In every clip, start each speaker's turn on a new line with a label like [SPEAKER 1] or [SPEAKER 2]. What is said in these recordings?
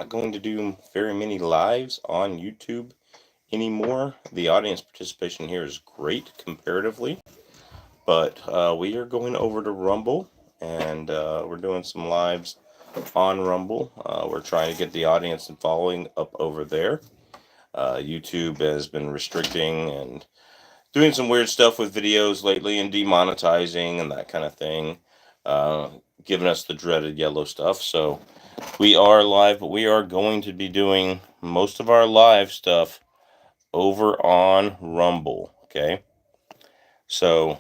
[SPEAKER 1] not going to do very many lives on YouTube anymore. The audience participation here is great comparatively, but we are going over to Rumble, and we're doing some lives on Rumble. We're trying to get the audience and following up over there. YouTube has been restricting and doing some weird stuff with videos lately and demonetizing and that kind of thing, giving us the dreaded yellow stuff. So we are live, but we are going to be doing most of our live stuff over on Rumble. Okay. So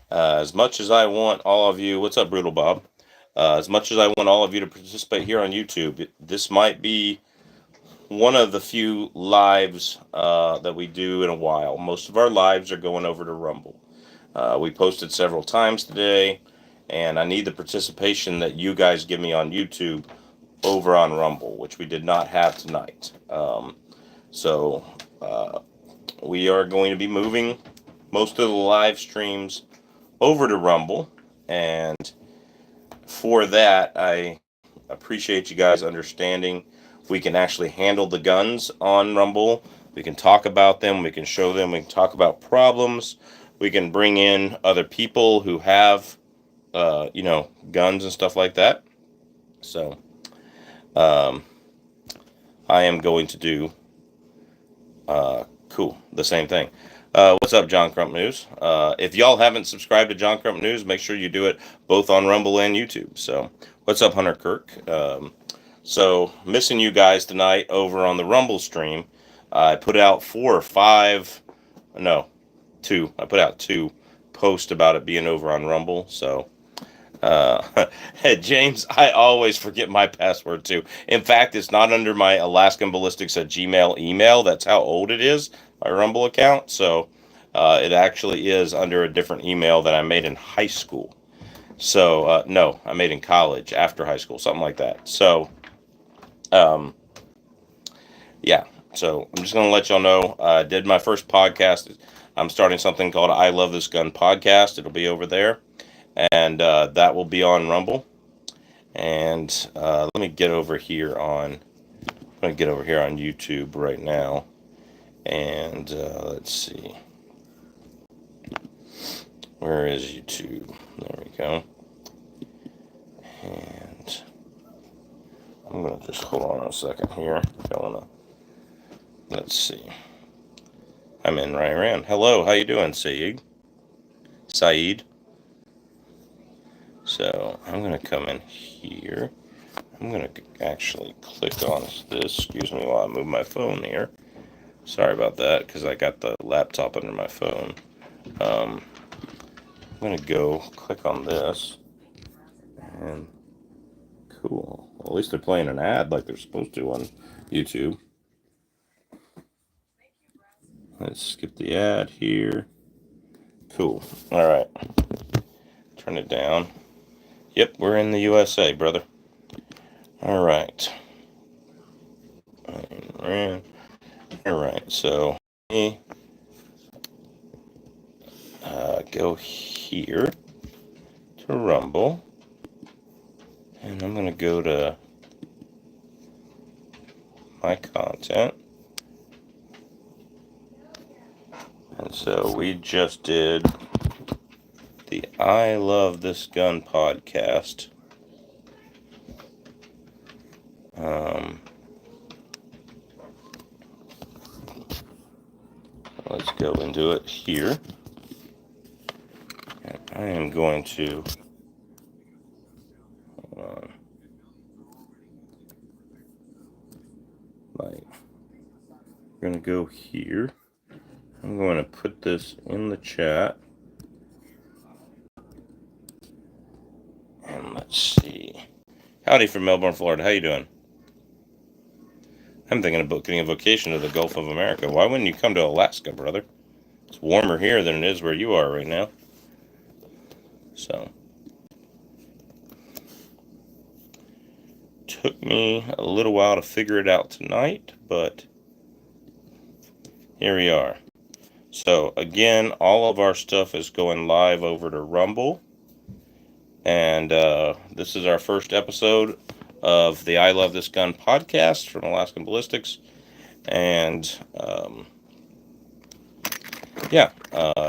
[SPEAKER 1] as much as I want all of you, what's up, Brutal Bob? As much as I want all of you to participate here on YouTube, this might be one of the few lives that we do in a while. Most of our lives are going over to Rumble. We posted several times today, and I need the participation that you guys give me on YouTube over on Rumble, which we did not have tonight. So we are going to be moving most of the live streams over to Rumble, and for that, I appreciate you guys understanding. We can actually handle the guns on Rumble. We can talk about them. We can show them. We can talk about problems. We can bring in other people who have, guns and stuff like that. So, I am going to do, the same thing. What's up, John Crump News? If y'all haven't subscribed to John Crump News, make sure you do it both on Rumble and YouTube. So, what's up, Hunter Kirk? So, missing you guys tonight over on the Rumble stream. I put out two. I put out two posts about it being over on Rumble. So, James, I always forget my password too. In fact, it's not under my Alaskan Ballistics at Gmail email. That's how old it is, my Rumble account. So, it actually is under a different email that I made in high school. So, no, I made in college after high school, something like that. So, yeah. So I'm just going to let y'all know. I did my first podcast. I'm starting something called I Love This Gun podcast. It'll be over there. And that will be on Rumble. And let me get over here on. I'm going to get over here on YouTube right now. And let's see. Where is YouTube? There we go. And I'm going to just hold on a second here. I want to. Let's see. I'm in right around. Hello, how you doing, Saeed? So I'm going to come in here. I'm going to actually click on this. Excuse me while I move my phone here. Sorry about that, because I got the laptop under my phone. I'm going to go click on this. And cool. Well, at least they're playing an ad like they're supposed to on YouTube. Let's skip the ad here. Cool. All right. Turn it down. Yep, we're in the USA, brother. All right. All right, so let me go here to Rumble. And I'm going to go to my content. And so we just did the I Love This Gun podcast. Let's go into it here. And I am going to we're going to go here. I'm going to put this in the chat. And let's see. Howdy from Melbourne, Florida. How you doing? I'm thinking about getting a vacation to the Gulf of America. Why wouldn't you come to Alaska, brother? It's warmer here than it is where you are right now. So, took me a little while to figure it out tonight, but here we are. So, again, all of our stuff is going live over to Rumble. And this is our first episode of the I Love This Gun podcast from Alaskan Ballistics. And I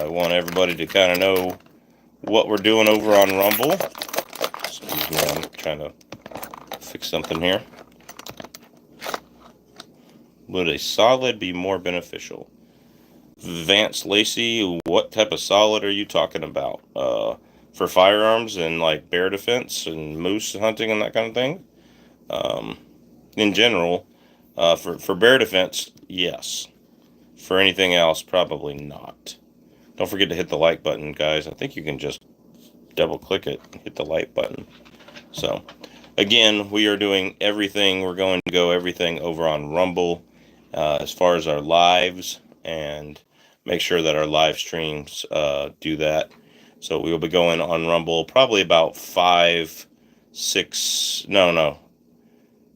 [SPEAKER 1] want everybody to kind of know what we're doing over on Rumble. Excuse me, I'm trying to fix something here. Would a solid be more beneficial? Vance Lacey, what type of solid are you talking about? For firearms and like bear defense and moose hunting and that kind of thing? In general, for bear defense, yes. For anything else, probably not. Don't forget to hit the like button, guys. I think you can just double click it and hit the like button. So, again, we are doing everything. We're going to go everything over on Rumble as far as our lives, and make sure that our live streams do that. So we will be going on Rumble probably about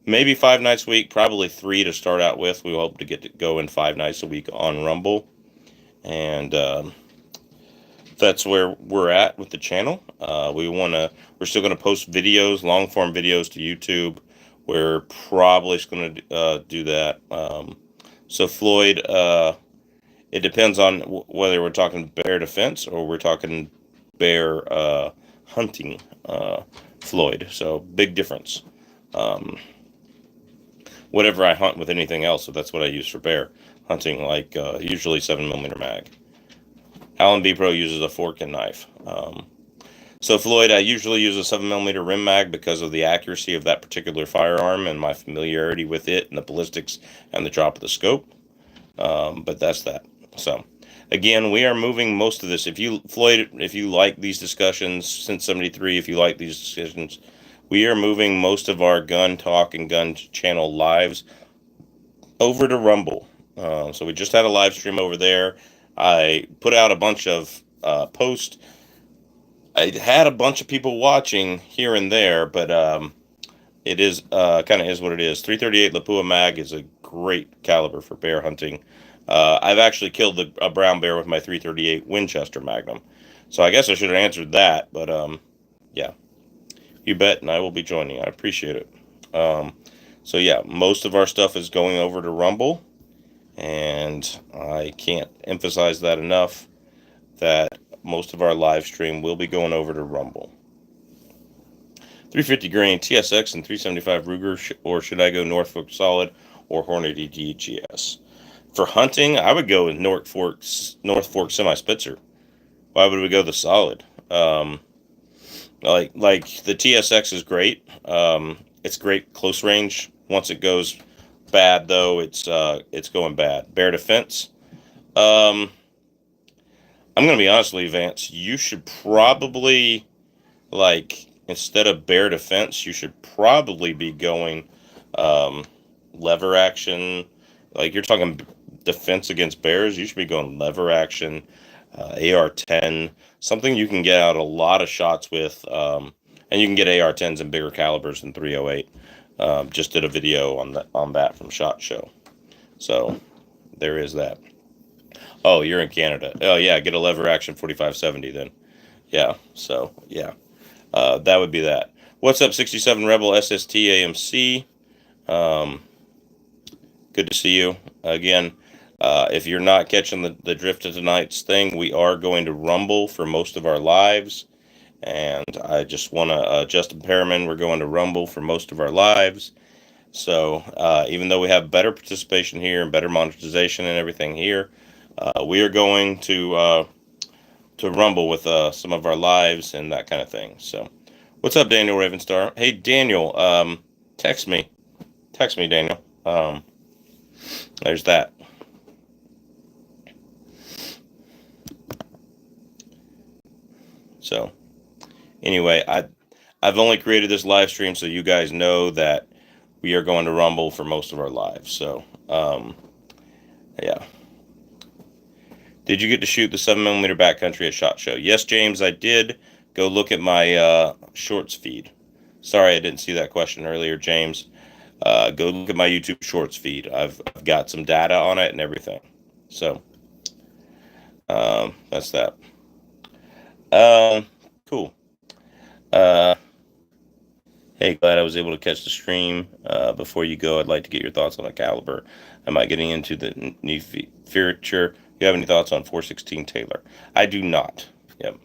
[SPEAKER 1] maybe 5 nights a week, probably 3 to start out with. We hope to get to go in 5 nights a week on Rumble. And that's where we're at with the channel. We're still going to post videos, long form videos to YouTube. We're probably going to do that. So Floyd, it depends on whether we're talking bear defense or we're talking bear hunting, Floyd. So big difference. Whatever I hunt with anything else, so that's what I use for bear hunting, like usually 7mm mag. Alan B. Pro uses a fork and knife. So Floyd, I usually use a 7mm rim mag because of the accuracy of that particular firearm and my familiarity with it and the ballistics and the drop of the scope. But that's that. So again, we are moving most of this. Floyd, if you like these discussions since 73, if you like these discussions, we are moving most of our gun talk and gun channel lives over to Rumble. So we just had a live stream over there. I put out a bunch of posts. I had a bunch of people watching here and there, but it is kind of is what it is. 338 Lapua mag is a great caliber for bear hunting. I've actually killed a brown bear with my 338 Winchester Magnum. So I guess I should have answered that, but yeah. You bet, and I will be joining. I appreciate it. So yeah, most of our stuff is going over to Rumble, and I can't emphasize that enough, that most of our live stream will be going over to Rumble. 350 grain TSX and 375 Ruger, or should I go Norfolk Solid or Hornady DGS? For hunting, I would go with North Fork Semi-Spitzer. Why would we go the Solid? Like the TSX is great. It's great close range. Once it goes bad, though, it's going bad. Bear defense. I'm gonna be honest with you, Vance. You should probably, like, instead of bear defense, you should probably be going lever action. Like, you're talking defense against bears, you should be going lever action, AR-10, something you can get out a lot of shots with, and you can get AR-10s in bigger calibers than 308. Just did a video on that from SHOT Show. So there is that. Oh, you're in Canada. Oh yeah, get a lever action 4570 then. Yeah, so yeah. That would be that. What's up, 67 Rebel SST AMC? Good to see you again. If you're not catching the drift of tonight's thing, we are going to Rumble for most of our lives. And I just want to, Justin Perriman, we're going to Rumble for most of our lives. So even though we have better participation here and better monetization and everything here, we are going to Rumble with some of our lives and that kind of thing. So what's up, Daniel Ravenstar? Hey, Daniel, text me. Text me, Daniel. There's that. So anyway, I've only created this live stream so you guys know that we are going to Rumble for most of our lives. So yeah. Did you get to shoot the 7mm backcountry at SHOT Show? Yes, James, I did. Go look at my shorts feed. Sorry, I didn't see that question earlier, James. Go look at my YouTube shorts feed. I've got some data on it and everything. So that's that. Cool. Hey, glad I was able to catch the stream. Before you go, I'd like to get your thoughts on a caliber. Am I getting into the new future? You have any thoughts on 416 Taylor? I do not. Yep.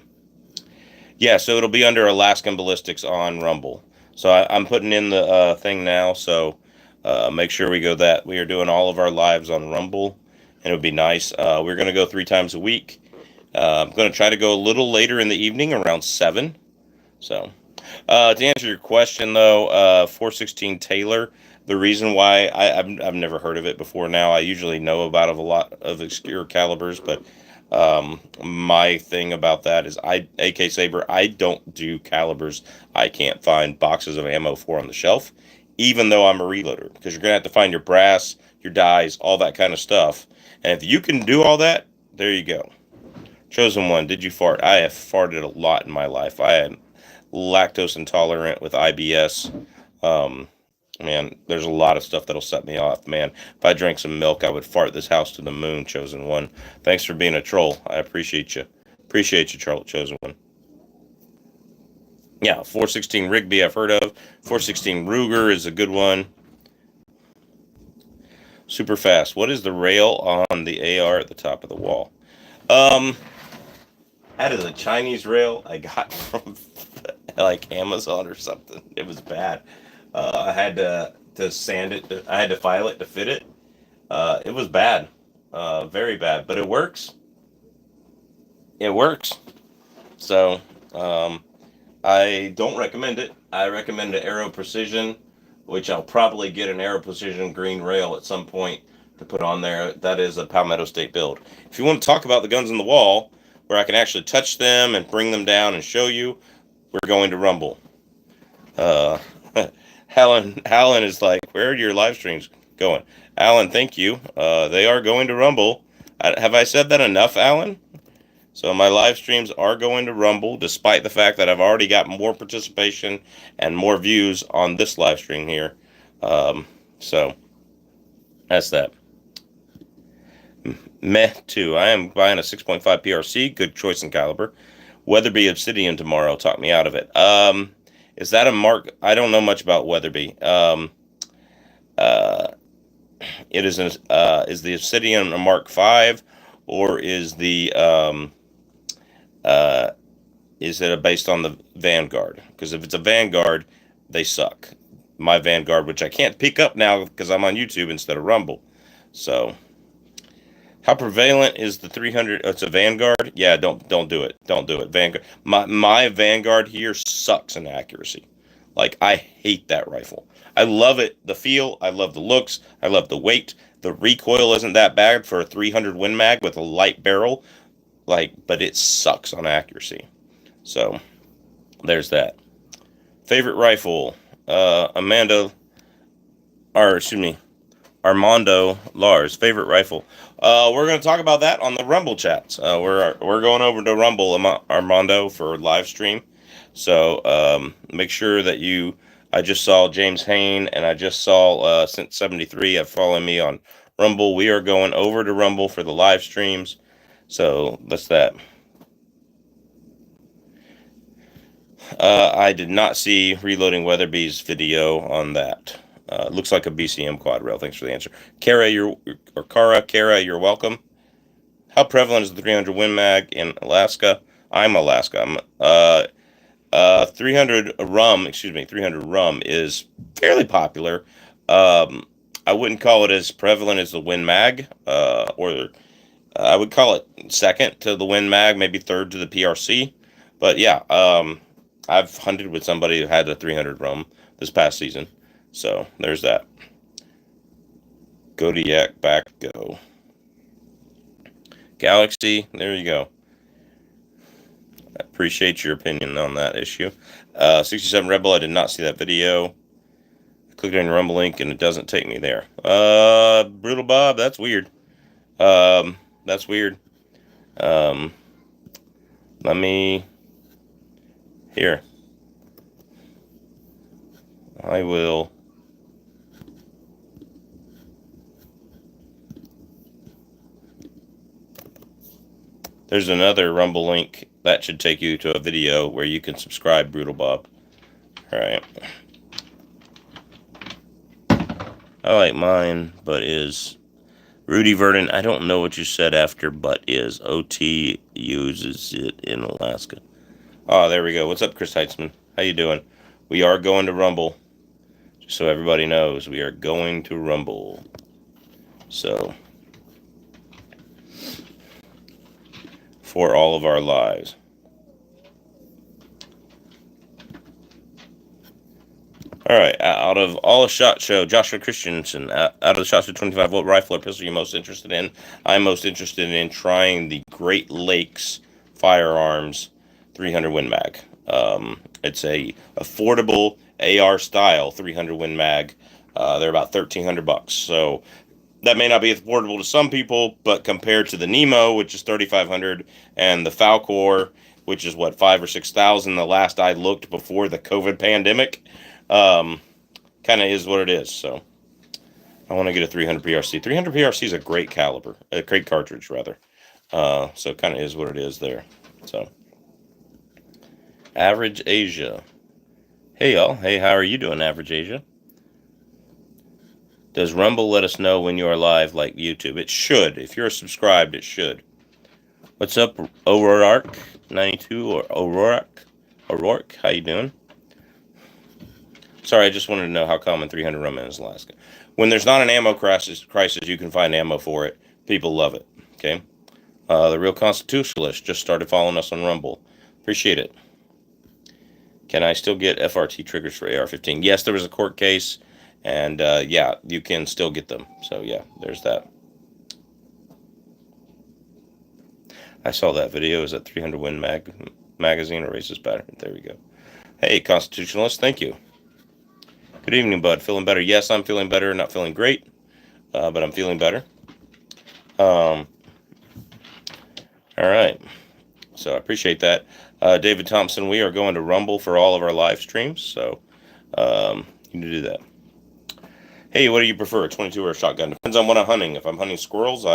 [SPEAKER 1] Yeah, so it'll be under Alaskan Ballistics on Rumble. So I'm putting in the thing now. So make sure we go that. We are doing all of our lives on Rumble, and it would be nice. We're going to go 3 times a week. I'm going to try to go a little later in the evening, around 7. So. To answer your question, though, 416 Taylor, the reason why I've never heard of it before now. I usually know about a lot of obscure calibers, but my thing about that is AK Saber, I don't do calibers I can't find boxes of ammo for on the shelf, even though I'm a reloader, because you're going to have to find your brass, your dies, all that kind of stuff. And if you can do all that, there you go. Chosen one, did you fart? I have farted a lot in my life. I am lactose intolerant with IBS. Um, man, there's a lot of stuff that'll set me off, man. If I drank some milk, I would fart this house to the moon, Chosen one. Thanks for being a troll. I appreciate you. Appreciate you, Chosen one. Yeah, 416 Rigby I've heard of. 416 Ruger is a good one. Super fast. What is the rail on the AR at the top of the wall? That is a Chinese rail I got from like Amazon or something. It was bad. I had to sand it. I had to file it to fit it. It was bad, very bad. But it works. It works. So I don't recommend it. I recommend an Aero Precision, which I'll probably get an Aero Precision green rail at some point to put on there. That is a Palmetto State build. If you want to talk about the guns on the wall, where I can actually touch them and bring them down and show you, we're going to Rumble. Alan is like, where are your live streams going? Alan, thank you. They are going to Rumble. Have I said that enough, Alan? So my live streams are going to Rumble, despite the fact that I've already got more participation and more views on this live stream here. So that's that. Meh 2. I am buying a 6.5 PRC. Good choice in caliber. Weatherby Obsidian tomorrow. Talk me out of it. Is that a mark? I don't know much about Weatherby. It is is the Obsidian a Mark 5, or is is it based on the Vanguard? Because if it's a Vanguard, they suck. My Vanguard, which I can't pick up now because I'm on YouTube instead of Rumble. So, how prevalent is the 300? Oh, it's a Vanguard. Yeah, don't do it. Don't do it. Vanguard. My Vanguard here sucks in accuracy. Like, I hate that rifle. I love it, the feel. I love the looks. I love the weight. The recoil isn't that bad for a 300 Win Mag with a light barrel. Like, but it sucks on accuracy. So, there's that. Favorite rifle, Armando Lars. Favorite rifle. We're going to talk about that on the Rumble chats. We're going over to Rumble, Armando, for live stream. So make sure that you. I just saw James Hain, and I just saw since 73 have followed me on Rumble. We are going over to Rumble for the live streams. So that's that. I did not see Reloading Weatherby's video on that. Looks like a BCM quad rail. Thanks for the answer. Kara, you're welcome. How prevalent is the 300 Win Mag in Alaska? I'm Alaska. 300 rum is fairly popular. I wouldn't call it as prevalent as the Win Mag, or I would call it second to the Win Mag, maybe third to the PRC. But yeah, I've hunted with somebody who had a 300 rum this past season. So there's that. Kodiak back go. Galaxy, there you go. I appreciate your opinion on that issue. 67 Rebel, I did not see that video. I clicked on your Rumble link and it doesn't take me there. Brutal Bob, that's weird. That's weird. Let me... Here. I will... There's another Rumble link that should take you to a video where you can subscribe, Brutal Bob. All right. I like mine, but is Rudy Vernon. I don't know what you said after, but is OT uses it in Alaska. Oh, there we go. What's up, Chris Heitzman? How you doing? We are going to Rumble. Just so everybody knows, we are going to Rumble. So, for all of our lives. All right, out of all the SHOT Show, Joshua Christensen, out of the SHOT Show 25, what rifle or pistol are you most interested in? I'm most interested in trying the Great Lakes Firearms 300 Win Mag. It's a affordable AR style 300 Win Mag. They're about $1,300, so that may not be affordable to some people, but compared to the Nemo, which is $3,500, and the Falcor, which is what, 5,000 or 6,000 the last I looked before the COVID pandemic, kind of is what it is. So I want to get a 300 PRC. 300 PRC is a great caliber, a great cartridge rather. So it kind of is what it is there. So Average Asia. Hey y'all. Hey, how are you doing, Average Asia? Does Rumble let us know when you are live like YouTube? It should. If you're subscribed, it should. What's up, O'Rourke 92 or O'Rourke? O'Rourke, how you doing? Sorry, I just wanted to know how common 300 Rumble is in Alaska. When there's not an ammo crisis, you can find ammo for it. People love it. Okay. The Real Constitutionalist just started following us on Rumble. Appreciate it. Can I still get FRT triggers for AR-15? Yes, there was a court case, and yeah, you can still get them. So yeah, there's that. I saw that video. Is that 300 Win magazine or racist pattern? There we go. Hey, Constitutionalist, thank you. Good evening, bud. Feeling better? Yes, I'm feeling better. Not feeling great, but I'm feeling better. All right. So I appreciate that. David Thompson, we are going to Rumble for all of our live streams, so you need to do that. Hey, what do you prefer, a 22 or a shotgun? Depends on what I'm hunting. If I'm hunting squirrels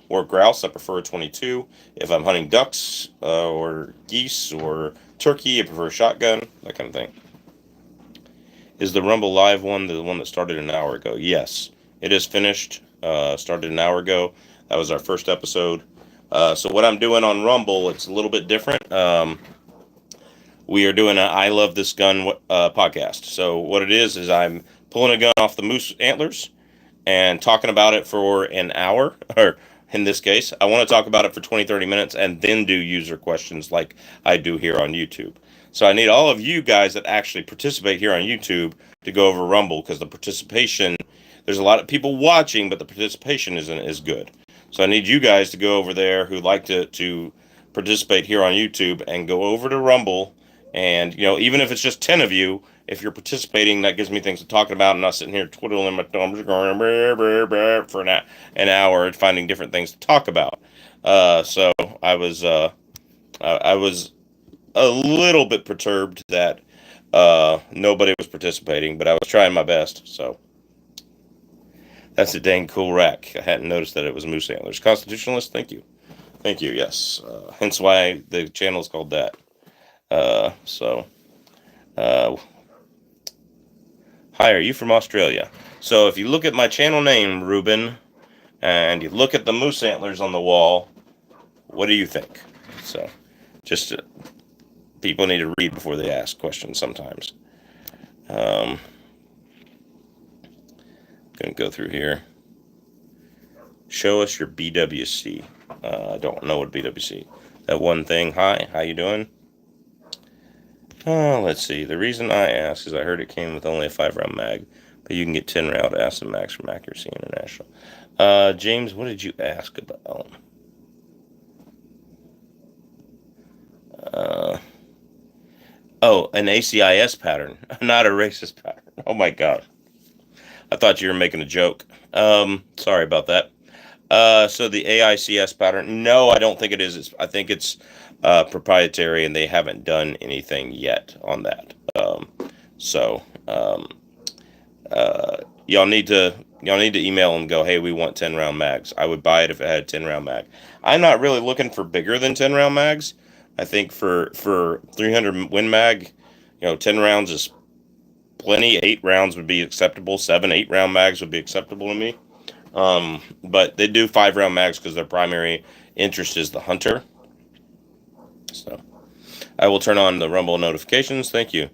[SPEAKER 1] or grouse, I prefer a 22. If I'm hunting ducks or geese or turkey, I prefer a shotgun, that kind of thing. Is the Rumble Live one the one that started an hour ago? Yes, it is finished. Started an hour ago. That was our first episode. So what I'm doing on Rumble, it's a little bit different. We are doing an I Love This Gun podcast. So what it is I'm pulling a gun off the moose antlers and talking about it for an hour, or in this case, I want to talk about it for 20, 30 minutes and then do user questions like I do here on YouTube. So I need all of you guys that actually participate here on YouTube to go over Rumble, because the participation, there's a lot of people watching, but the participation isn't as good. So I need you guys to go over there who like to participate here on YouTube and go over to Rumble. And, you know, even if it's just 10 of you, if you're participating, that gives me things to talk about. I'm not sitting here twiddling my thumbs for an hour and finding different things to talk about. So I was a little bit perturbed that nobody was participating, but I was trying my best. So that's a dang cool rack. I hadn't noticed that it was moose antlers. Constitutionalist, thank you. Thank you, yes. Hence why the channel is called that. Hi, are you from Australia? So if you look at my channel name, Ruben, and you look at the moose antlers on the wall, what do you think? So just people need to read before they ask questions sometimes. Gonna go through here. Show us your BWC. I don't know what BWC. That one thing. Hi, how you doing? Let's see. The reason I asked is I heard it came with only a 5-round mag, but you can get 10-round acid max from Accuracy International. James, what did you ask about? Oh, an ACIS pattern, not a racist pattern. Oh my God. I thought you were making a joke. Sorry about that. So the AICS pattern, no, I don't think it is. I think it's proprietary, and they haven't done anything yet on that. Y'all need to email and go, hey, we want 10-round mags. I would buy it if it had a 10-round mag. I'm not really looking for bigger than 10-round mags. I think for 300 Win Mag, 10 rounds is plenty. 8 rounds would be acceptable. 7, 8 round mags would be acceptable to me. But they do 5 round mags because their primary interest is the hunter. So I will turn on the Rumble notifications. Thank you.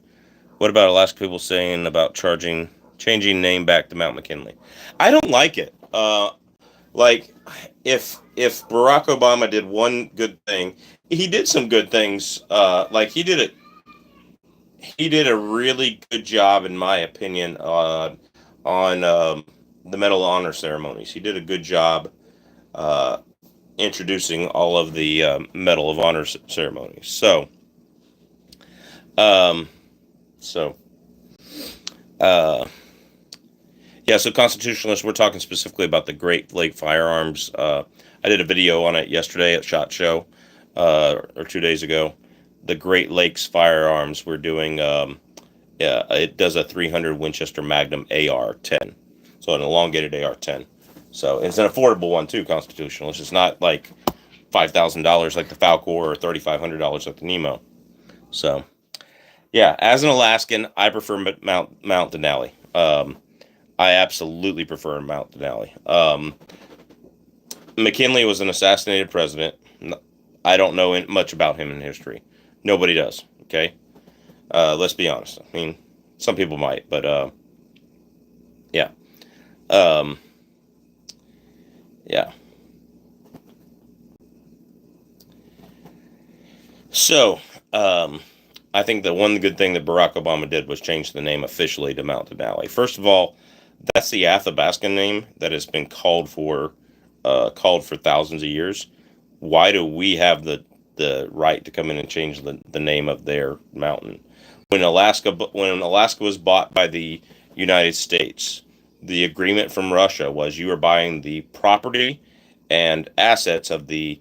[SPEAKER 1] What about Alaska people saying about changing name back to Mount McKinley? I don't like it. Like if Barack Obama did one good thing, he did some good things. Like he did a really good job, in my opinion, on the Medal of Honor ceremonies. He did a good job uh, introducing all of the Medal of Honor ceremonies. Um, so uh, yeah, so constitutionalists, we're talking specifically about the Great Lake firearms. I did a video on it yesterday at SHOT Show, or 2 days ago. The Great Lakes firearms, we're doing. Yeah, it does a 300 Winchester Magnum AR-10, so an elongated AR-10. So it's an affordable one too, constitutionalist. It's not like $5,000 like the Falcor or $3,500 like the Nemo. So yeah, as an Alaskan, I prefer Mount Denali. I absolutely prefer Mount Denali. McKinley was an assassinated president. I don't know much about him in history. Nobody does. Okay, let's be honest. I mean, some people might, but yeah, um, yeah. So I think the one good thing that Barack Obama did was change the name officially to Mount Denali. First of all, that's the Athabascan name that has been called for thousands of years. Why do we have the right to come in and change the name of their mountain? When Alaska was bought by the United States, the agreement from Russia was you were buying the property and assets of the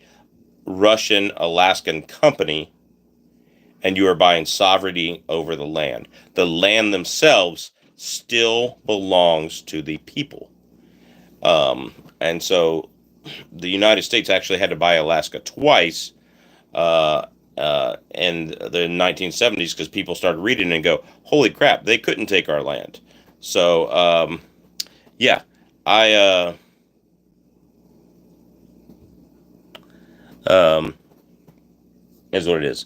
[SPEAKER 1] Russian Alaskan company, and you are buying sovereignty over the land. The land themselves still belongs to the people. And so the United States actually had to buy Alaska twice in the 1970s because people started reading and go, holy crap, they couldn't take our land. So, yeah, I, um, is what it is.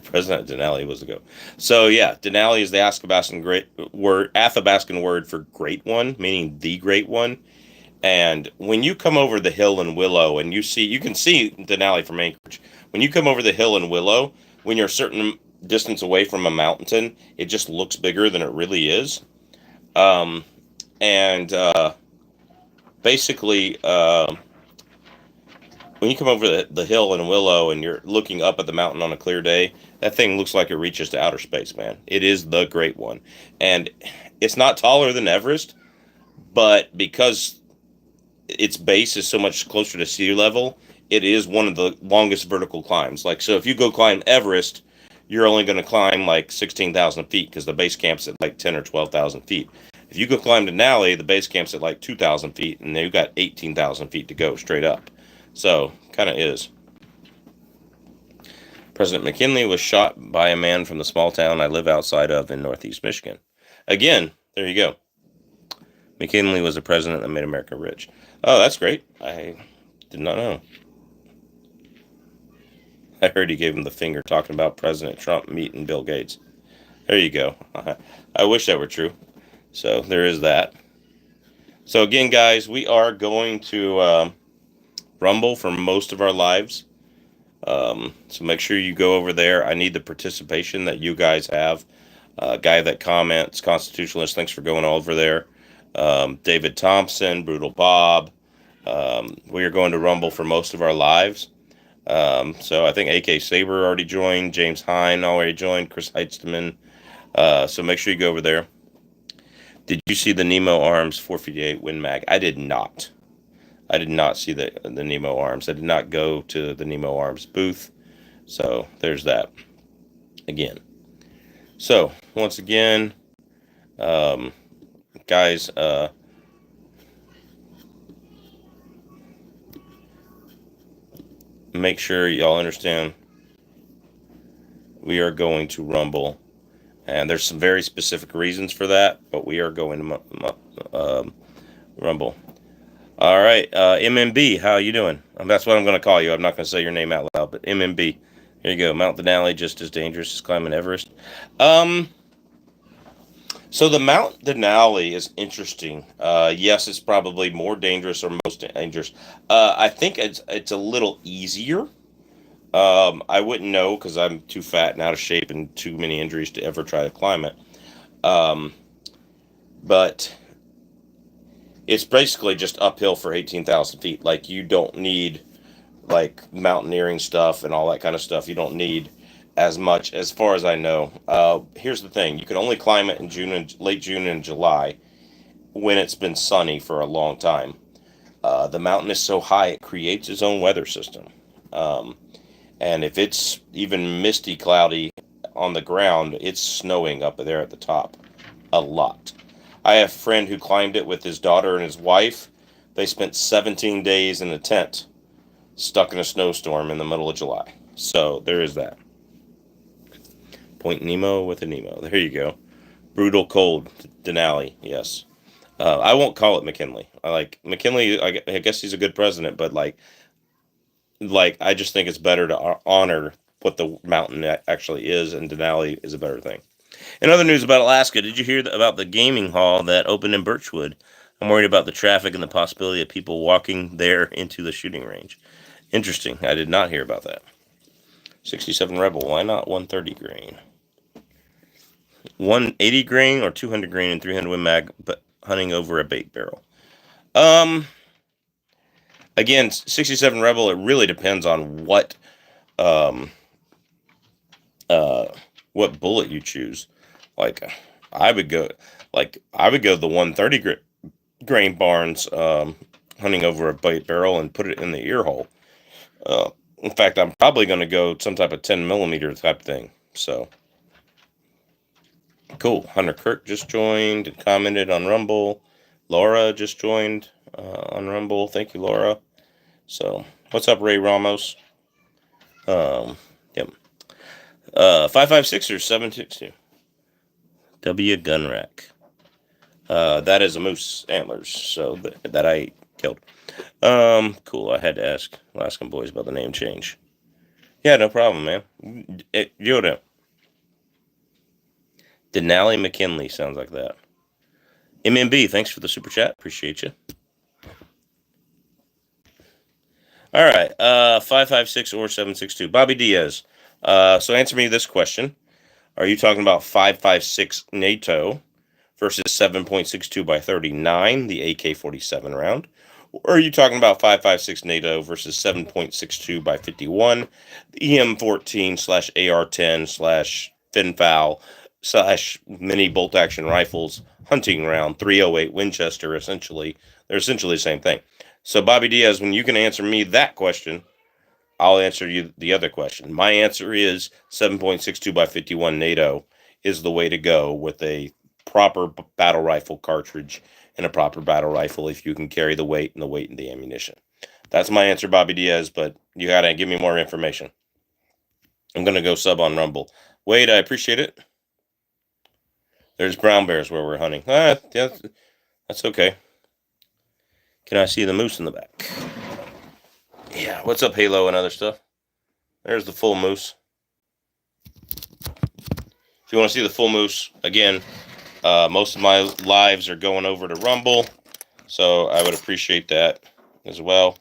[SPEAKER 1] President Denali was the go. So yeah, Denali is the Athabascan word for great one, meaning the great one. And when you come over the hill in Willow and you can see Denali from Anchorage. When you come over the hill in Willow, when you're a certain distance away from a mountain, it just looks bigger than it really is. Um, and basically, when you come over the hill in Willow and you're looking up at the mountain on a clear day, that thing looks like it reaches to outer space, man. It is the great one. And it's not taller than Everest, but because its base is so much closer to sea level, it is one of the longest vertical climbs. Like, so if you go climb Everest, you're only going to climb like 16,000 feet because the base camp's at like 10 or 12,000 feet. If you go climb Denali, the base camp's at like 2,000 feet, and they've got 18,000 feet to go straight up. So, kind of is. President McKinley was shot by a man from the small town I live outside of in Northeast Michigan. Again, there you go. McKinley was the president that made America rich. Oh, that's great. I did not know. I heard he gave him the finger talking about President Trump meeting Bill Gates. There you go. I wish that were true. So there is that. So again, guys, we are going to Rumble for most of our lives. So make sure you go over there. I need the participation that you guys have. Guy that comments, Constitutionalist, thanks for going over there. David Thompson, Brutal Bob. We are going to Rumble for most of our lives. So I think AK Saber already joined, James Hine already joined, Chris Heitzman. So make sure you go over there. Did you see the Nemo Arms 458 Win Mag? I did not. I did not see the Nemo Arms. I did not go to the Nemo Arms booth. So there's that. Again. So once again, guys, make sure y'all understand we are going to Rumble And there's some very specific reasons for that, but we are going to Rumble. All right, MMB, how you doing? That's what I'm going to call you. I'm not going to say your name out loud, but MMB. Here you go. Mount Denali, just as dangerous as climbing Everest. So the Mount Denali is interesting. Yes, it's probably more dangerous or most dangerous. I think it's a little easier. I wouldn't know because I'm too fat and out of shape and too many injuries to ever try to climb it. But it's basically just uphill for 18,000 feet. Like, you don't need like mountaineering stuff and all that kind of stuff. You don't need as much, as far as I know. Here's the thing: you can only climb it in late June and July when it's been sunny for a long time. The mountain is so high it creates its own weather system, and if it's even misty, cloudy on the ground, it's snowing up there at the top a lot. I have a friend who climbed it with his daughter and his wife. They spent 17 days in a tent, stuck in a snowstorm in the middle of July. So there is that. Point Nemo with a Nemo. There you go. Brutal cold. Denali. Yes. I won't call it McKinley. I like McKinley. I guess he's a good president, but like I just think it's better to honor what the mountain actually is, and Denali is a better thing. In other news about Alaska, did you hear about the gaming hall that opened in Birchwood? I'm worried about the traffic and the possibility of people walking there into the shooting range. Interesting. I did not hear about that. 67 Rebel. Why not 130 grain? 180 grain or 200 grain and 300 Win Mag, but hunting over a bait barrel. Again, 67 Rebel. It really depends on what bullet you choose. Like, I would go the 130 grain Barnes, hunting over a bait barrel, and put it in the ear hole. In fact, I'm probably going to go some type of 10 millimeter type thing. So cool. Hunter Kirk just joined and commented on Rumble. Laura just joined on Rumble. Thank you, Laura. So what's up, Ray Ramos? Yep. 556ers 762. W gun rack. That is a moose antlers, so that I killed. Cool. I had to ask Alaskan boys about the name change. Yeah, no problem, man. Yoda. Denali McKinley sounds like that. MMB, thanks for the super chat. Appreciate you. All right, 556 or 762. Bobby Diaz. So answer me this question. Are you talking about 556 NATO versus 7.62 by 39, the AK-47 round? Or are you talking about 556 NATO versus 7.62 by 51, the EM14/AR10/Finfoul/mini bolt action rifles, hunting round, 308 Winchester, essentially? They're essentially the same thing. So, Bobby Diaz, when you can answer me that question, I'll answer you the other question. My answer is 7.62 by 51 NATO is the way to go with a proper battle rifle cartridge and a proper battle rifle if you can carry the weight and the ammunition. That's my answer, Bobby Diaz, but you got to give me more information. I'm going to go sub on Rumble. Wade, I appreciate it. There's brown bears where we're hunting. Yeah, that's okay. Can I see the moose in the back? Yeah, what's up, Halo and other stuff? There's the full moose. If you want to see the full moose, again, most of my lives are going over to Rumble, so I would appreciate that as well.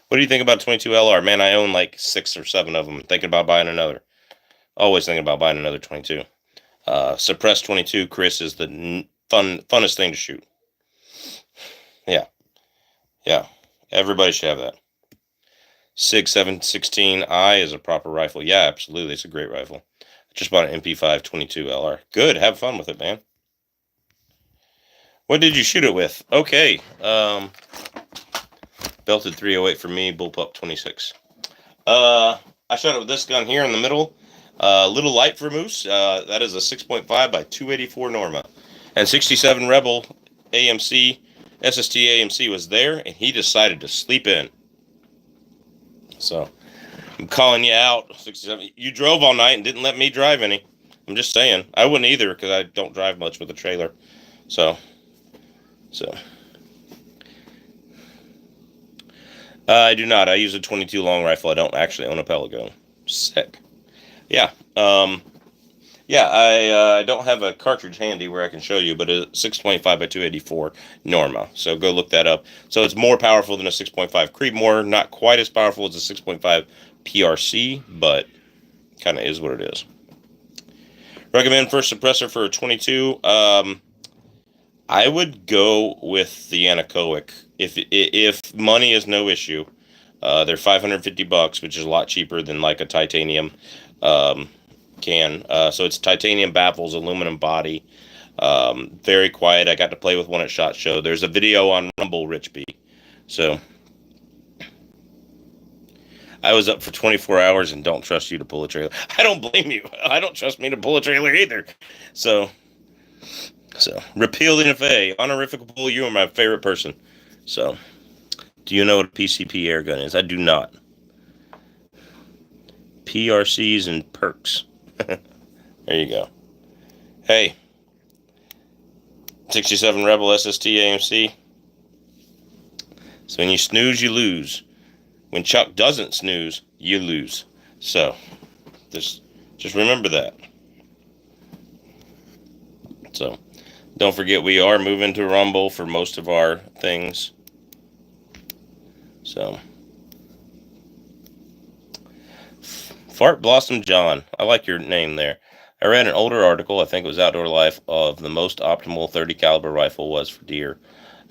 [SPEAKER 1] What do you think about 22 LR? Man, I own like 6 or 7 of them. Thinking about buying another. Always thinking about buying another 22. Suppress 22, Chris, is the funnest thing to shoot. Yeah. Everybody should have that. SIG 716i is a proper rifle. Yeah, absolutely. It's a great rifle. I just bought an MP5 22 LR. Good. Have fun with it, man. What did you shoot it with? Okay. Belted 308 for me. Bullpup 26. I shot it with this gun here in the middle. Little light for moose. That is a 6.5 by 284 Norma. And 67 Rebel AMC, SST AMC was there, and he decided to sleep in. So, I'm calling you out, 67. You drove all night and didn't let me drive any. I'm just saying. I wouldn't either because I don't drive much with a trailer. So. I do not. I use a 22 long rifle. I don't actually own a pellet gun. Sick. Yeah. I don't have a cartridge handy where I can show you, but it's 625 by 284 Norma. So go look that up. So it's more powerful than a 6.5 Creedmoor. Not quite as powerful as a 6.5 PRC, but kind of is what it is. Recommend first suppressor for a 22. I would go with the anechoic if money is no issue. They're $550, which is a lot cheaper than like a titanium can. So it's titanium baffles, aluminum body. Very quiet. I got to play with one at SHOT Show. There's a video on Rumble, Rich B. So I was up for 24 hours and don't trust you to pull a trailer. I don't blame you. I don't trust me to pull a trailer either. So repeal the NFA. Honorific pull, you are my favorite person. So, do you know what a PCP air gun is? I do not. PRCs and perks. There you go. Hey, 67 Rebel SST AMC. So when you snooze, you lose. When Chuck doesn't snooze, you lose. So, just remember that. So, don't forget we are moving to Rumble for most of our things. So, Fart Blossom John. I like your name there. I read an older article, I think it was Outdoor Life, of the most optimal 30 caliber rifle was for deer.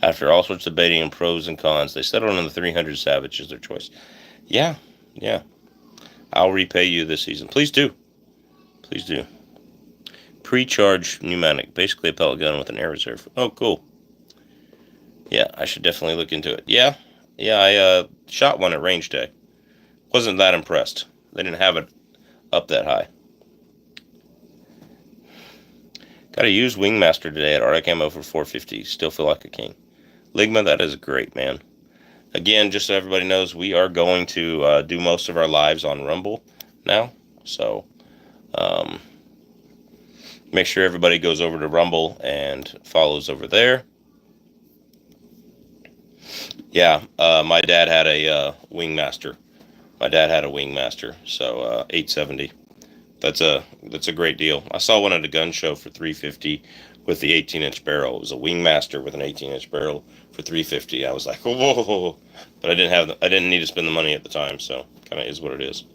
[SPEAKER 1] After all sorts of debating and pros and cons, they settled on the 300 Savage as their choice. Yeah. I'll repay you this season. Please do. Pre-charge pneumatic, basically a pellet gun with an air reserve. Oh, cool. Yeah, I should definitely look into it. Yeah, I shot one at range day. Wasn't that impressed. They didn't have it up that high. Got a used Wingmaster today at Arctic Ammo for $450. Still feel like a king. Ligma, that is great, man. Again, just so everybody knows, we are going to do most of our lives on Rumble now. So, make sure everybody goes over to Rumble and follows over there. Yeah, my dad had a Wingmaster. So 870. That's a great deal. I saw one at a gun show for $350 with the 18-inch barrel. It was a Wingmaster with an 18-inch barrel for $350. I was like, whoa, but I didn't need to spend the money at the time, so kind of is what it is.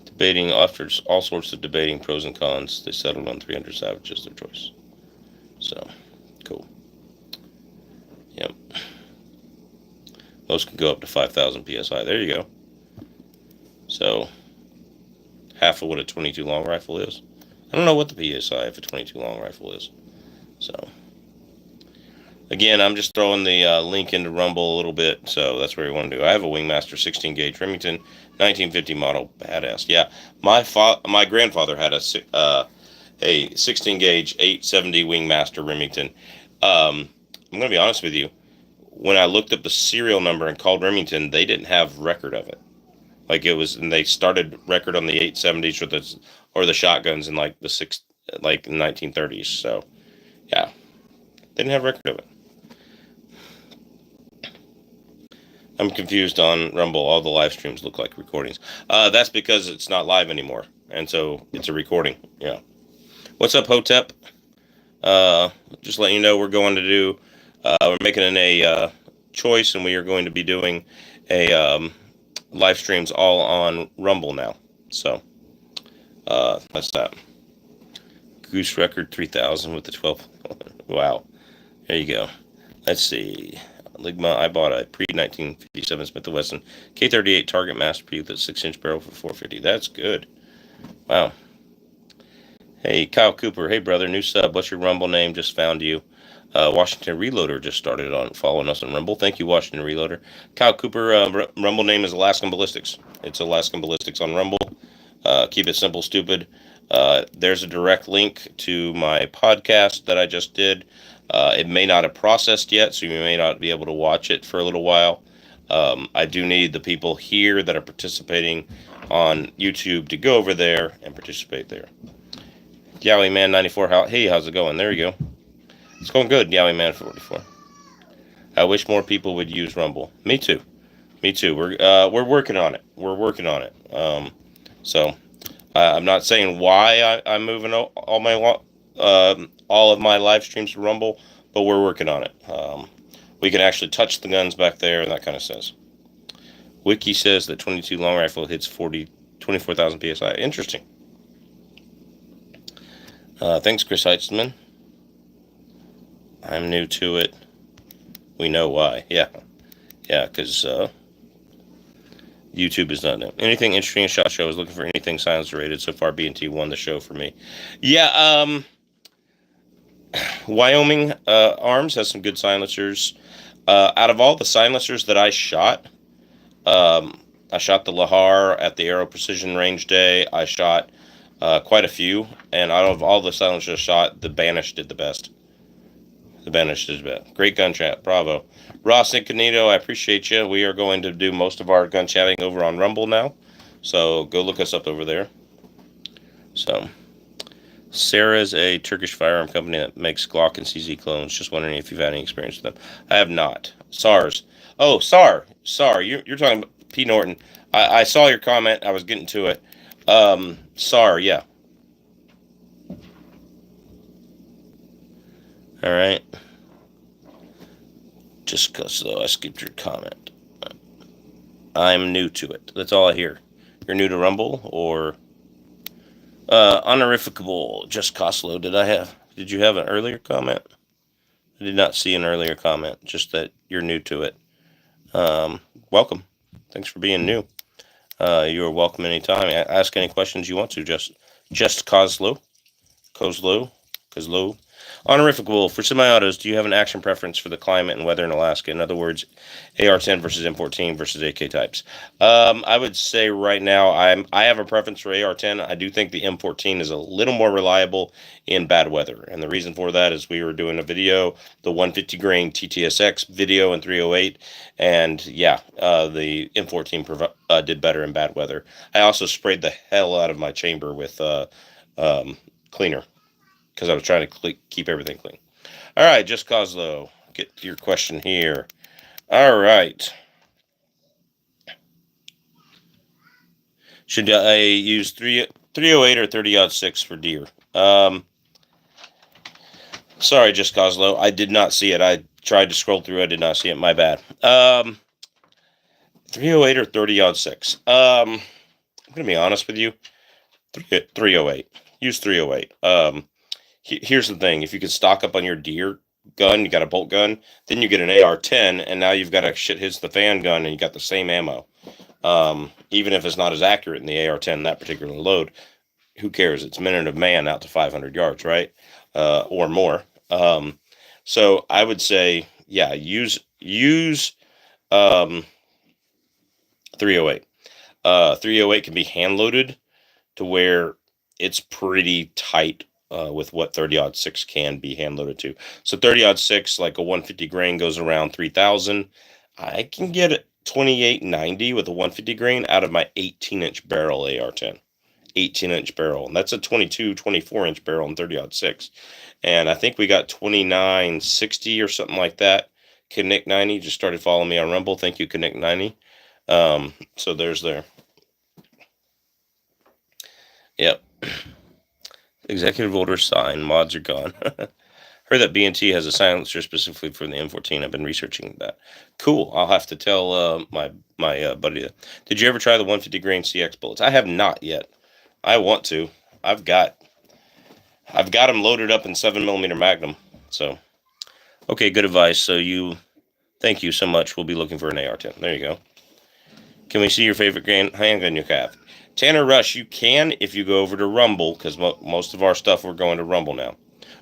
[SPEAKER 1] Debating after all sorts of debating pros and cons, they settled on 300 Savage as their choice. So cool. Yep. Most can go up to 5,000 psi. There you go. So half of what a 22 long rifle is. I don't know what the PSI of a 22 long rifle is. So again, I'm just throwing the link into Rumble a little bit, so that's where you want to do. I have a Wingmaster 16 gauge Remington 1950 model, badass. Yeah, my grandfather had a 16 gauge 870 Wingmaster Remington. I'm going to be honest with you. When I looked up the serial number and called Remington, they didn't have record of it. Like it was, and they started record on the 870s or the shotguns in like the 1930s. So, yeah, they didn't have record of it. I'm confused on Rumble. All the live streams look like recordings. That's because it's not live anymore, and so it's a recording. Yeah. What's up, Hotep? Just letting you know we're going to do. We're making a choice, and we are going to be doing a live streams all on Rumble now. So that's that. Goose Record 3000 with the 12. Wow. There you go. Let's see. Ligma, I bought a pre-1957 Smith & Wesson K38 Target Master P with a 6-inch barrel for $450. That's good. Wow. Hey, Kyle Cooper. Hey, brother. New sub. What's your Rumble name? Just found you. Washington Reloader just started on following us on Rumble. Thank you, Washington Reloader. Kyle Cooper, Rumble name is Alaskan Ballistics. It's Alaskan Ballistics on Rumble. Keep it simple, stupid. There's a direct link to my podcast that I just did. It may not have processed yet, so you may not be able to watch it for a little while. I do need the people here that are participating on YouTube to go over there and participate there. Yowie Man 94, hey, how's it going? There you go. It's going good, Yowie Man 44. I wish more people would use Rumble. Me too. Me too. We're working on it. We're working on it. So I'm not saying why I'm moving all of my live streams to Rumble, but we're working on it. We can actually touch the guns back there and that kind of says. Wiki says that 22 long rifle hits 24,000 psi. Interesting. Thanks, Chris Heitzman. I'm new to it. We know why. Yeah, because YouTube is not new. Anything interesting in SHOT Show? I was looking for anything silencer rated. So far, B&T won the show for me. Yeah, Wyoming Arms has some good silencers. Out of all the silencers that I shot the Lahar at the Aero Precision Range Day. I shot quite a few, and out of all the silencers shot, the Banished did the best. The Banished is best. Great gun chat, bravo. Ross Incognito, I appreciate you. We are going to do most of our gun chatting over on Rumble now, so go look us up over there. So, Sarah's a Turkish firearm company that makes Glock and CZ clones. Just wondering if you've had any experience with them. I have not. SARS. Oh, SAR. You're talking about P. Norton. I saw your comment. I was getting to it. SAR, yeah. All right. Just because, though, I skipped your comment. I'm new to it. That's all I hear. You're new to Rumble, or honorificable, just Coslow. Did you have an earlier comment? I did not see an earlier comment, just that you're new to it. Welcome. Thanks for being new. You are welcome anytime. Ask any questions you want to. Just Coslow. Honorificable, for semi-autos, do you have an action preference for the climate and weather in Alaska? In other words, AR-10 versus M14 versus AK types. I would say right now I have a preference for AR-10. I do think the M14 is a little more reliable in bad weather. And the reason for that is we were doing a video, the 150 grain TTSX video in 308. And yeah, the M14 did better in bad weather. I also sprayed the hell out of my chamber with cleaner, because I was trying to keep everything clean. All right, just cause though. Get to your question here. All right. Should I use 308 or 30-06 for deer? Sorry, just cause low. I did not see it. I tried to scroll through. I did not see it. My bad. 308 or 30-06. I'm gonna be honest with you. 308. Use 308. Here's the thing. If you could stock up on your deer gun, you got a bolt gun, then you get an AR-10, and now you've got a shit hits the fan gun, and you got the same ammo. Even if it's not as accurate in the AR-10, that particular load, who cares? It's minute of man out to 500 yards, right? Or more. So I would say, yeah, use 308. 308 can be hand loaded to where it's pretty tight with what 30-06 can be hand loaded to. So 30-06, like a 150 grain, goes around 3,000. I can get it 2890 with a 150 grain out of my 18-inch barrel AR-10. 18-inch barrel. And that's a 24-inch barrel in 30-06. And I think we got 2960 or something like that. Connect 90 just started following me on Rumble. Thank you, Connect 90. So there's there. Yep. Executive order signed. Mods are gone. Heard that B&T has a silencer specifically for the M14. I've been researching that. Cool. I'll have to tell my buddy that. Did you ever try the 150 grain CX bullets? I have not yet. I want to. I've got them loaded up in 7mm Magnum. So, okay, good advice. So thank you so much. We'll be looking for an AR-10. There you go. Can we see your favorite handgun you have? Tanner Rush, you can if you go over to Rumble, because most of our stuff, we're going to Rumble now.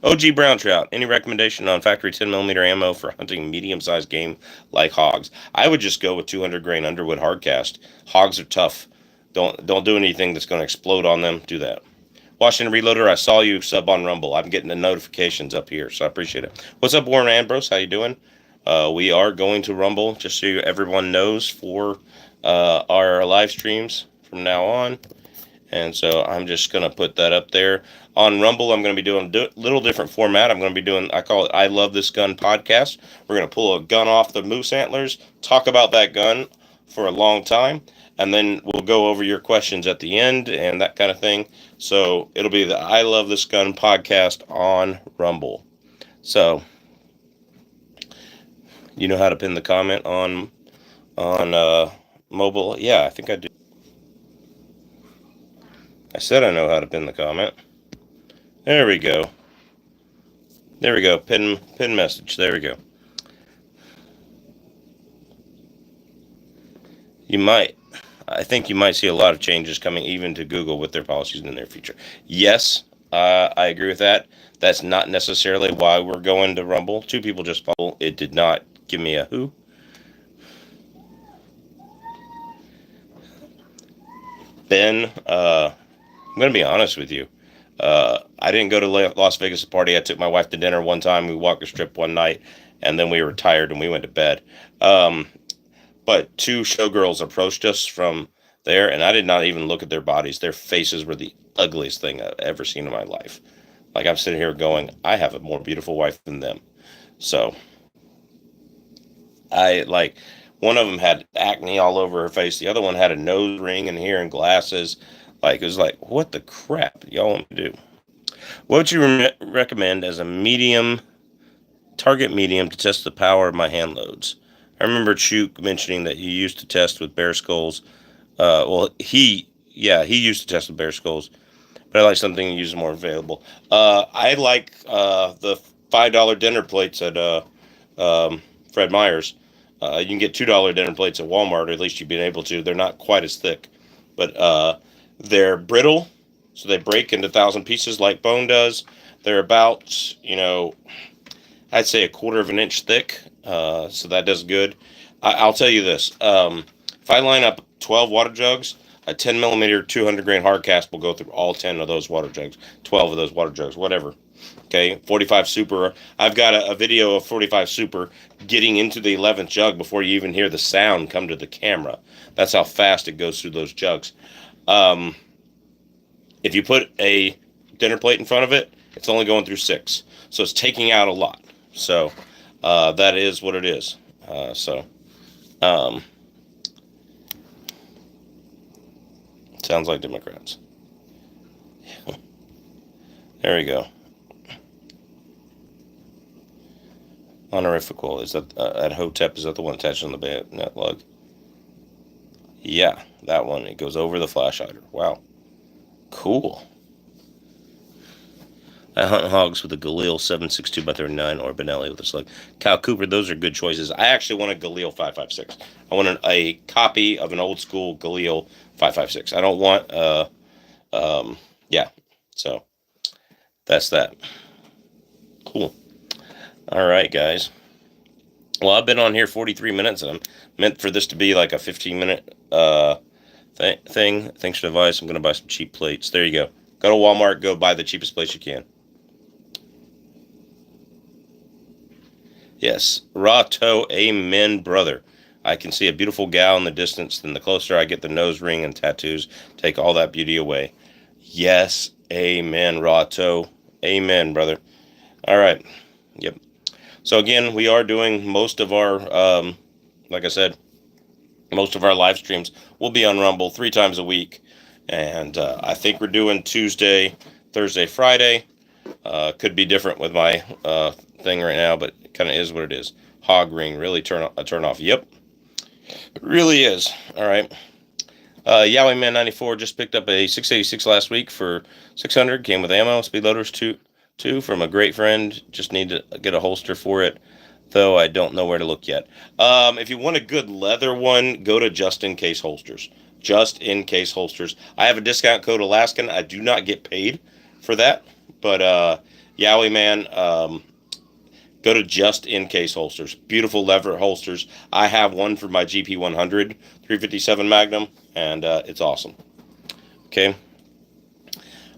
[SPEAKER 1] OG Brown Trout, any recommendation on factory 10mm ammo for hunting medium-sized game like hogs? I would just go with 200 grain Underwood hardcast. Hogs are tough. Don't do anything that's going to explode on them. Do that. Washington Reloader, I saw you sub on Rumble. I'm getting the notifications up here, so I appreciate it. What's up, Warren Ambrose? How you doing? We are going to Rumble, just so everyone knows, for our live streams from now on. And so I'm just going to put that up there. On Rumble, I'm going to be doing a little different format. I'm going to be doing, I call it I Love This Gun podcast. We're going to pull a gun off the moose antlers, talk about that gun for a long time, and then we'll go over your questions at the end and that kind of thing. So it'll be the I Love This Gun podcast on Rumble. So you know how to pin the comment on mobile? Yeah, I think I do. I said I know how to pin the comment. There we go. There we go. Pin message. There we go. I think you might see a lot of changes coming even to Google with their policies in the near future. Yes, I agree with that. That's not necessarily why we're going to Rumble. 2 people just followed. It did not give me a who. Ben, I'm going to be honest with you. I didn't go to Las Vegas to party. I took my wife to dinner one time. We walked the strip one night, and then we were tired and we went to bed. But 2 showgirls approached us from there, and I did not even look at their bodies. Their faces were the ugliest thing I've ever seen in my life. Like, I'm sitting here going, I have a more beautiful wife than them. So, one of them had acne all over her face. The other one had a nose ring and hair and glasses. Like, it was like, what the crap y'all want me to do? What would you recommend as a target medium to test the power of my hand loads? I remember Chuk mentioning that you used to test with bear skulls. He used to test with bear skulls, but I like something you use more available. I like the $5 dinner plates at Fred Meyer's. You can get $2 dinner plates at Walmart, or at least you've been able to. They're not quite as thick, but they're brittle, so they break into 1,000 pieces like bone does. They're about, I'd say a 1/4 of an inch thick, so that does good. I'll tell you this. If I line up 12 water jugs, a 10 millimeter 200 grain hard cast will go through all 10 of those water jugs, 12 of those water jugs, whatever. Okay, 45 Super. I've got a video of 45 Super getting into the 11th jug before you even hear the sound come to the camera. That's how fast it goes through those jugs. If you put a dinner plate in front of it, it's only going through 6. So it's taking out a lot. So that is what it is. Sounds like Democrats. There we go. Honorifical. Is that at Hotep? Is that the one attached on the bayonet lug? Yeah, that one. It goes over the flash hider. Wow. Cool. I hunt hogs with a Galil 7.62x39 or Benelli with a slug. Kyle Cooper, those are good choices. I actually want a Galil 5.56. I want a copy of an old school Galil 5.56. I don't want, yeah. So, that's that. Cool. All right, guys. Well, I've been on here 43 minutes, and I'm meant for this to be like a 15-minute thing. Thanks for the advice. I'm going to buy some cheap plates. There you go. Go to Walmart. Go buy the cheapest place you can. Yes. Raw toe. Amen, brother. I can see a beautiful gal in the distance. Then the closer I get, the nose ring and tattoos take all that beauty away. Yes. Amen, raw toe. Amen, brother. All right. Yep. So again, we are doing most of our, like I said, most of our live streams will be on Rumble 3 times a week. And I think we're doing Tuesday, Thursday, Friday. Could be different with my thing right now, but it kind of is what it is. Hog ring, really turn off. Yep. It really is. All right. Yahweh 94 just picked up a 686 last week for 600. Came with ammo, speed loaders two from a great friend. Just need to get a holster for it, though I don't know where to look yet. If you want a good leather one, go to Just In Case Holsters. Just In Case Holsters. I have a discount code Alaskan. I do not get paid for that, but Yahweh Man, go to Just In Case Holsters. Beautiful leather holsters. I have one for my GP 100 357 Magnum, and it's awesome. Okay.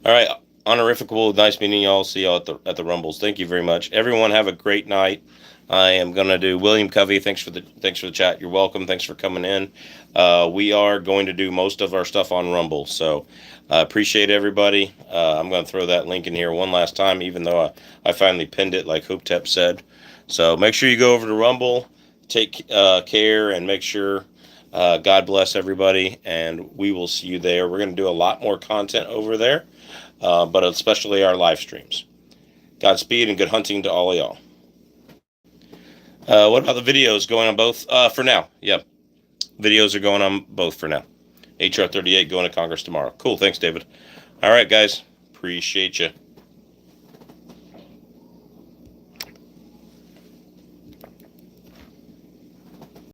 [SPEAKER 1] All right. Honorifical. Nice meeting y'all. See y'all at the Rumbles. Thank you very much. Everyone have a great night. I am gonna do William Covey. Thanks for the chat. You're welcome. Thanks for coming in. We are going to do most of our stuff on Rumble, so appreciate everybody. I'm gonna throw that link in here one last time, even though I finally pinned it, like Hopetep said. So make sure you go over to Rumble, take care, and make sure God bless everybody. And we will see you there. We're gonna do a lot more content over there, but especially our live streams. Godspeed and good hunting to all of y'all. What about the videos going on both? For now, yep. Videos are going on both for now. HR 38 going to Congress tomorrow. Cool, thanks, David. All right, guys. Appreciate you.